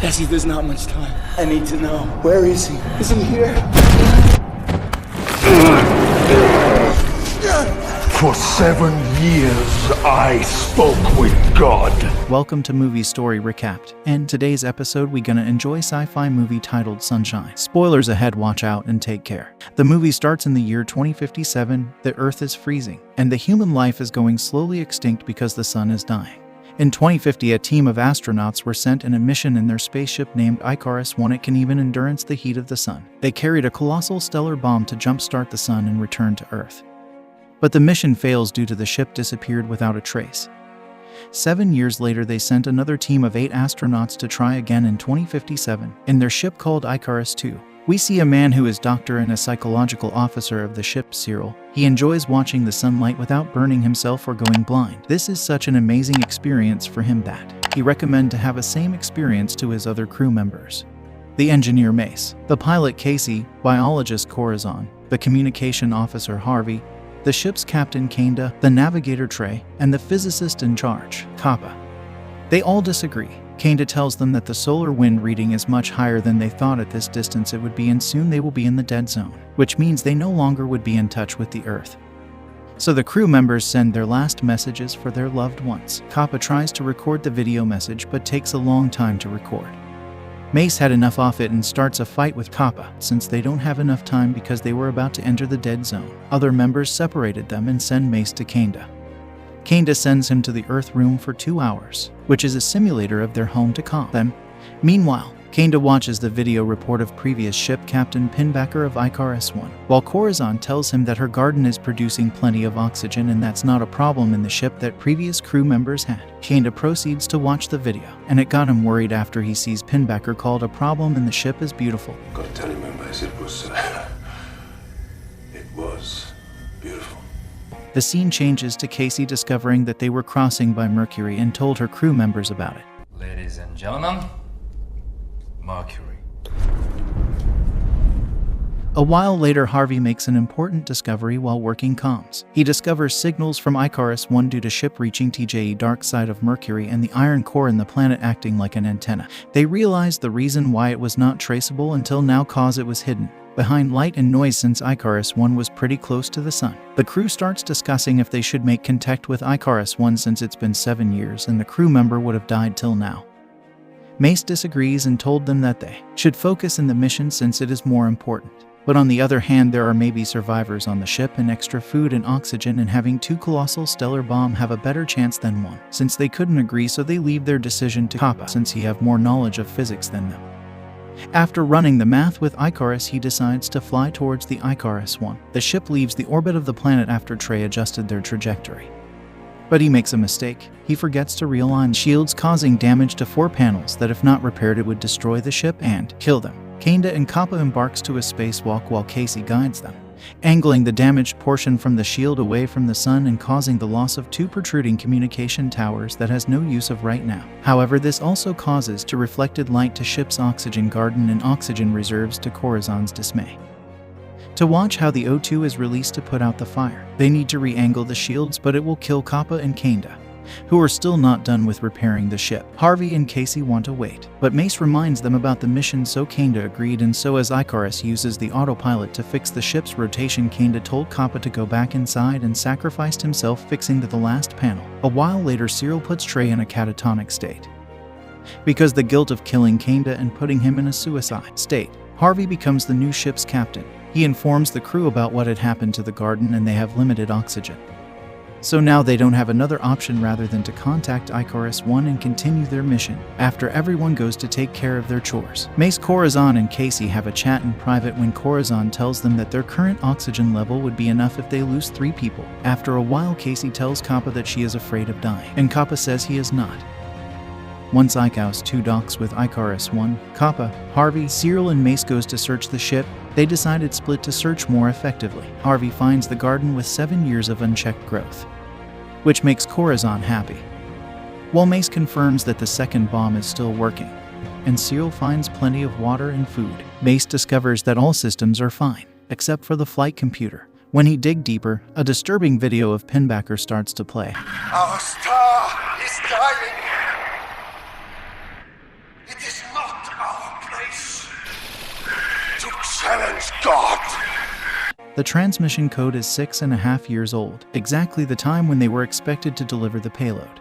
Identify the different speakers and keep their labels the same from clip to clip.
Speaker 1: Jesse, there's not much time. I need to know. Where is he? Is he here?
Speaker 2: For 7 years, I spoke with God.
Speaker 3: Welcome to Movie Story Recapped, and today's episode we gonna enjoy sci-fi movie titled Sunshine. Spoilers ahead, watch out and take care. The movie starts in the year 2057, the Earth is freezing, and the human life is going slowly extinct because the sun is dying. In 2050, a team of astronauts were sent on a mission in their spaceship named Icarus-1. It can even endurance the heat of the sun. They carried a colossal stellar bomb to jumpstart the sun and return to Earth. But the mission fails due to the ship disappeared without a trace. 7 years later, they sent another team of 8 astronauts to try again in 2057 in their ship called Icarus-2. We see a man who is doctor and a psychological officer of the ship, Cyril. He enjoys watching the sunlight without burning himself or going blind. This is such an amazing experience for him that he recommends to have the same experience to his other crew members. The engineer Mace, the pilot Casey, biologist Corazon, the communication officer Harvey, the ship's captain Kanda, the navigator Trey, and the physicist in charge, Kappa. They all disagree. Kanda tells them that the solar wind reading is much higher than they thought at this distance it would be, and soon they will be in the dead zone, which means they no longer would be in touch with the Earth. So the crew members send their last messages for their loved ones. Kappa tries to record the video message but takes a long time to record. Mace had enough of it and starts a fight with Kappa, since they don't have enough time because they were about to enter the dead zone. Other members separated them and send Mace to Kanda. Kanda sends him to the Earth room for 2 hours, which is a simulator of their home, to calm them. Meanwhile, Kanda watches the video report of previous ship captain Pinbacker of Icarus-1, while Corazon tells him that her garden is producing plenty of oxygen and that's not a problem in the ship that previous crew members had. Kanda proceeds to watch the video, and it got him worried after he sees Pinbacker called a problem and the ship is beautiful.
Speaker 4: Gotta tell you, members, it was beautiful.
Speaker 3: The scene changes to Casey discovering that they were crossing by Mercury and told her crew members about it.
Speaker 5: Ladies and gentlemen, Mercury.
Speaker 3: A while later, Harvey makes an important discovery while working comms. He discovers signals from Icarus-1 due to ship reaching TJE dark side of Mercury and the iron core in the planet acting like an antenna. They realized the reason why it was not traceable until now cause it was hidden behind light and noise since Icarus-1 was pretty close to the sun. The crew starts discussing if they should make contact with Icarus-1 since it's been 7 years and the crew member would have died till now. Mace disagrees and told them that they should focus in the mission since it is more important. But on the other hand, there are maybe survivors on the ship and extra food and oxygen, and having 2 colossal stellar bomb have a better chance than 1. Since they couldn't agree, so they leave their decision to Kappa since he have more knowledge of physics than them. After running the math with Icarus, he decides to fly towards the Icarus-1. The ship leaves the orbit of the planet after Trey adjusted their trajectory. But he makes a mistake. He forgets to realign shields, causing damage to 4 panels that if not repaired it would destroy the ship and kill them. Kanda and Kappa embarks to a spacewalk while Casey guides them, angling the damaged portion from the shield away from the sun and causing the loss of 2 protruding communication towers that has no use of right now. However, this also causes to reflected light to ship's oxygen garden and oxygen reserves, to Corazon's dismay. To watch how the O2 is released to put out the fire, they need to re-angle the shields, but it will kill Kappa and Kanda, who are still not done with repairing the ship. Harvey and Casey want to wait, but Mace reminds them about the mission, so Kanda agreed, and so as Icarus uses the autopilot to fix the ship's rotation, Kanda told Kappa to go back inside and sacrificed himself, fixing the last panel. A while later, Cyril puts Trey in a catatonic state because the guilt of killing Kanda and putting him in a suicide state. Harvey becomes the new ship's captain. He informs the crew about what had happened to the garden and they have limited oxygen. So now they don't have another option rather than to contact Icarus-1 and continue their mission. After everyone goes to take care of their chores, Mace, Corazon, and Casey have a chat in private when Corazon tells them that their current oxygen level would be enough if they lose 3 people. After a while, Casey tells Kappa that she is afraid of dying, and Kappa says he is not. Once Icarus-2 docks with Icarus-1, Kappa, Harvey, Cyril, and Mace goes to search the ship. They decided split to search more effectively. Harvey finds the garden with 7 years of unchecked growth, which makes Corazon happy, while Mace confirms that the second bomb is still working, and Cyril finds plenty of water and food. Mace discovers that all systems are fine, except for the flight computer. When he digs deeper, a disturbing video of Pinbacker starts to play.
Speaker 4: Our star is dying. It is not
Speaker 2: heavens, God!
Speaker 3: The transmission code is 6.5 years old, exactly the time when they were expected to deliver the payload.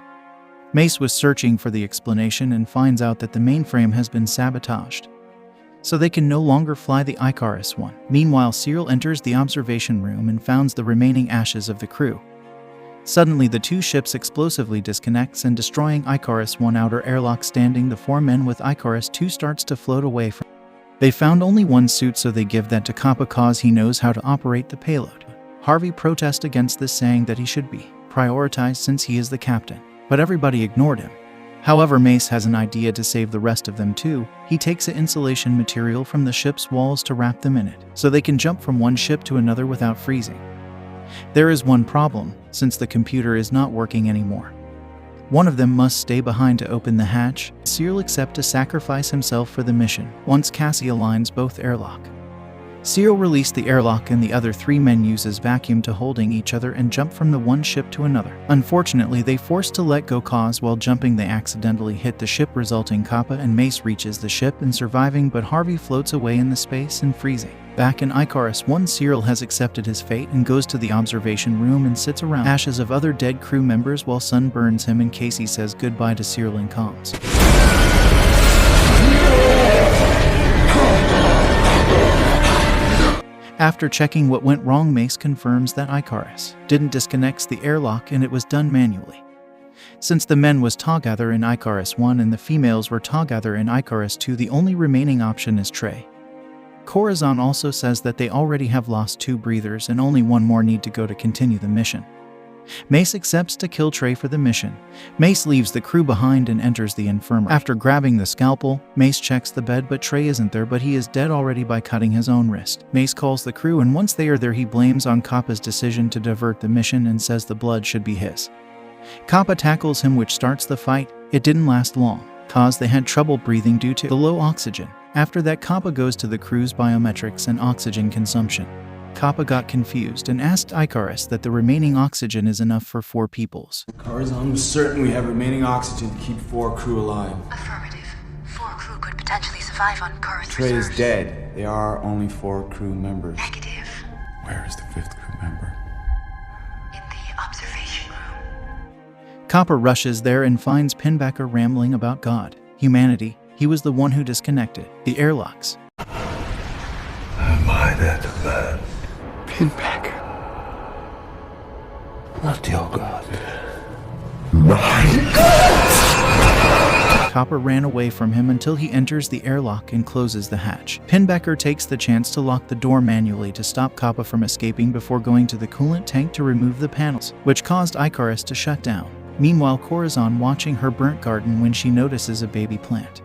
Speaker 3: Mace was searching for the explanation and finds out that the mainframe has been sabotaged, so they can no longer fly the Icarus I. Meanwhile, Cyril enters the observation room and finds the remaining ashes of the crew. Suddenly, the two ships explosively disconnects and destroying Icarus I outer airlock standing, the four men with Icarus II starts to float away from. They found only one suit, so they give that to Kappa cause he knows how to operate the payload. Harvey protests against this, saying that he should be prioritized since he is the captain, but everybody ignored him. However, Mace has an idea to save the rest of them too. He takes an insulation material from the ship's walls to wrap them in it, so they can jump from one ship to another without freezing. There is one problem, since the computer is not working anymore. One of them must stay behind to open the hatch. Cyril accepts to sacrifice himself for the mission, once Cassie aligns both airlock. Cyril released the airlock and the other three men uses vacuum to holding each other and jump from the one ship to another. Unfortunately, they forced to let go cause while jumping they accidentally hit the ship, resulting Kappa and Mace reaches the ship and surviving, but Harvey floats away in the space and freezing. Back in Icarus I, Cyril has accepted his fate and goes to the observation room and sits around ashes of other dead crew members while sun burns him, and Casey says goodbye to Cyril in comms. After checking what went wrong, Mace confirms that Icarus didn't disconnect the airlock and it was done manually. Since the men was together in Icarus I and the females were together in Icarus II, the only remaining option is Trey. Corazon also says that they already have lost 2 breathers and only one more need to go to continue the mission. Mace accepts to kill Trey for the mission. Mace leaves the crew behind and enters the infirmary. After grabbing the scalpel, Mace checks the bed, but Trey isn't there, but he is dead already by cutting his own wrist. Mace calls the crew, and once they are there, he blames on Kappa's decision to divert the mission and says the blood should be his. Kappa tackles him, which starts the fight. It didn't last long, cause they had trouble breathing due to the low oxygen. After that, Kappa goes to the crew's biometrics and oxygen consumption. Kappa got confused and asked Icarus that the remaining oxygen is enough for 4 peoples.
Speaker 1: Corazon was certain we have remaining oxygen to keep 4 crew alive.
Speaker 6: Affirmative. 4 crew could potentially survive on current
Speaker 1: Trey
Speaker 6: reserves.
Speaker 1: is dead. There are only 4 crew members.
Speaker 6: Negative.
Speaker 1: Where is the 5th crew member?
Speaker 6: In the observation room.
Speaker 3: Kappa rushes there and finds Pinbacker rambling about God, humanity. He was the one who disconnected the airlocks.
Speaker 2: Am I that man?
Speaker 1: Pinbacker.
Speaker 2: Not your God. My God!
Speaker 3: Kappa ran away from him until he enters the airlock and closes the hatch. Pinbacker takes the chance to lock the door manually to stop Kappa from escaping before going to the coolant tank to remove the panels, which caused Icarus to shut down. Meanwhile, Corazon watching her burnt garden when she notices a baby plant.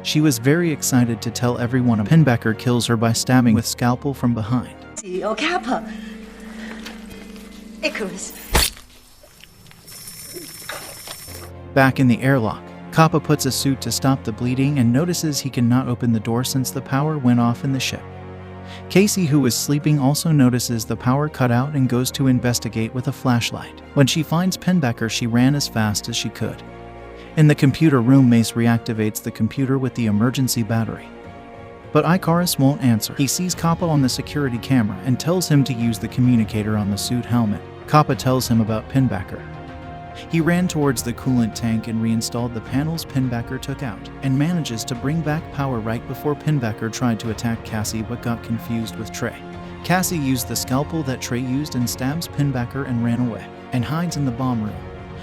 Speaker 3: She was very excited to tell everyone. Pinbacker kills her by stabbing with scalpel from behind.
Speaker 6: CEO Kappa. Icarus.
Speaker 3: Back in the airlock, Kappa puts a suit to stop the bleeding and notices he cannot open the door since the power went off in the ship. Casey, who is sleeping, also notices the power cut out and goes to investigate with a flashlight. When she finds Pinbacker, she ran as fast as she could. In the computer room, Mace reactivates the computer with the emergency battery. But Icarus won't answer. He sees Kappa on the security camera and tells him to use the communicator on the suit helmet. Kappa tells him about Pinbacker. He ran towards the coolant tank and reinstalled the panels Pinbacker took out, and manages to bring back power right before Pinbacker tried to attack Cassie but got confused with Trey. Cassie used the scalpel that Trey used and stabs Pinbacker and ran away, and hides in the bomb room.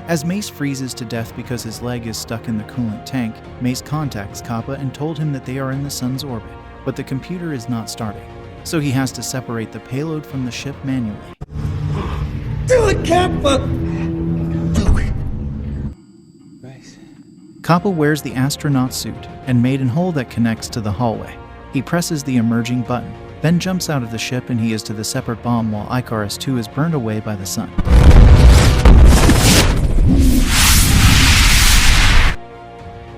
Speaker 3: As Mace freezes to death because his leg is stuck in the coolant tank, Mace contacts Kappa and told him that they are in the sun's orbit, but the computer is not starting, so he has to separate the payload from the ship manually.
Speaker 1: Do it, Kappa! Do it. Right.
Speaker 3: Kappa wears the astronaut suit and maiden hole that connects to the hallway. He presses the emerging button, then jumps out of the ship, and he is to the separate bomb while Icarus II is burned away by the sun.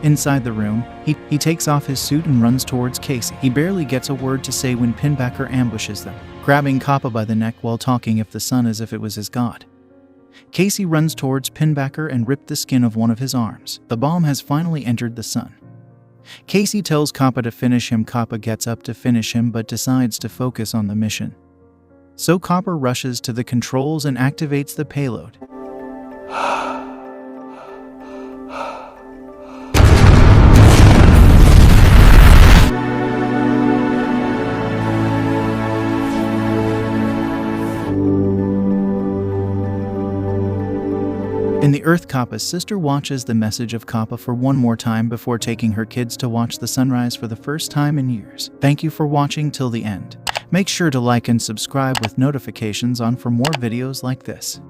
Speaker 3: Inside the room, he takes off his suit and runs towards Casey. He barely gets a word to say when Pinbacker ambushes them, grabbing Kappa by the neck while talking if the sun as if it was his god. Casey runs towards Pinbacker and ripped the skin of one of his arms. The bomb has finally entered the sun. Casey tells Kappa to finish him. Kappa gets up to finish him but decides to focus on the mission. So Kappa rushes to the controls and activates the payload. In the Earth, Kappa's sister watches the message of Kappa for one more time before taking her kids to watch the sunrise for the first time in years. Thank you for watching till the end. Make sure to like and subscribe with notifications on for more videos like this.